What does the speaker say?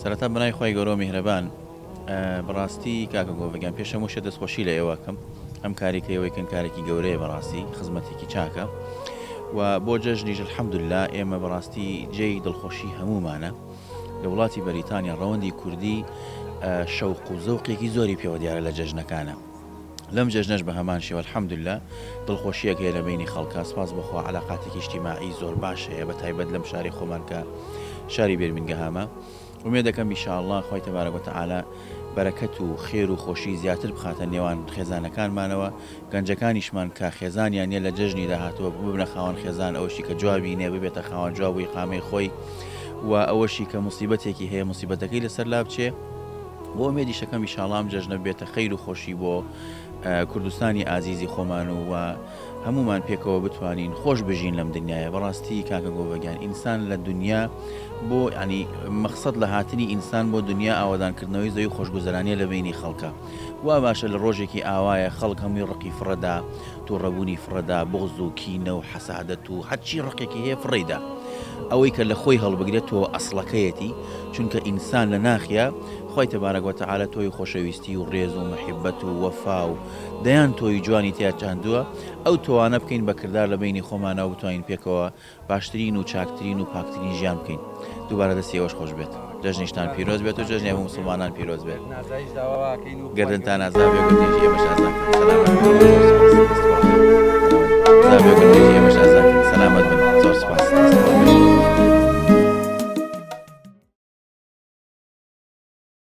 سەرەتا بنای خۆی گەورە و میهرەبان بەڕاستی کاکە گۆڤگیان پێش هەموو شە دەستخۆشی لە ئێوەکەم ئەم کارێکەوەیکەن کارێکی گەورەیە بەڕاستی خزمەتێکی چاکە و بۆ جەژنیش الحەمدوللا ئێمە بەڕاستی جێی دڵخۆشی هەمومانە لە وڵاتی بەریتانیا ڕەوەندی کوردی شەوق و زەوقێکی زۆری پێوە دیارە لە جەژنەکانە لەم جەژنەش بە هەمان شێوە الحەمدوللا دڵخۆشیەک هەیە لە بینی خەڵکە سپاس بەخوا عەلاقاتێکی ئیجتیماعی زۆر باش هەیە بە تایبەت لەم شاری خۆمان کە شاری بێرمینگەهامە ومێ دەکەم ئینشاءالله خۆی تەبارەک وتەعالا بەرەکەت و خێر و خۆشی زیاتر بخاتە نێوان خێزانەکانمانەوە گەنجەکانیشمان کە خێزانیان نیە لە جەژنی داهاتووە ببنە خاوەن خێزان ئەوشی کە جوابی نێ ببێتە خاوەن جوابووی قامەی خۆی و ئەوەشی کە موسیبەتێکی هەیە موسیبەتەکەی لەسەر لا بچێ بۆ ئومێدی شەکەم ئینشاءالله ئەم جەژنە بێتە خەیر و خۆشی بۆ کوردستانی ئازیزی خۆمان و هەمومان پێکەوە بتوانین خۆش بژین لەم دنیاە بەڕاستی کاکە گۆڤگیان ئینسان لە دنیا بۆ ینی مەقسەد لە هاتنی ئینسان بۆ دنیا ئاوادانکردنەوەی زەوی خۆشگوزەرانیە لە بینی خەڵکە وا باشە لە ڕۆژێکی ئاوایە خەڵک هەمووی ڕقی فڕەدا تووڕەبوونی فڕەدا بغز و کینە و حەسادەت و هەرچی ڕقێکی هەیە فڕیدا ئەوەی کە لە خۆی هەڵبگرێتەوە ئەسڵەکەیەتی چونکە ئینسان لە ناخیا خۆی تەبارەک وتەعالە تۆی خۆشەویستی و ڕێز و محیبەت و وەفا و دەیان تۆی جوانی تیا چاندووە ئەو تۆوانە بکەین بەکردار لە بینی خۆمانەوە بتوانین پێکەوە باشترین و چاکترین و پاکترین ژیان بکەین دووبارە دەستی ئەوەش خۆش بێت جەژنیشتان پیرۆز بێت و جەژنی هەموو مسلمانان پیرۆز بێت گەردنتان ئازا بێ گوندێکی ئێمەش ئازا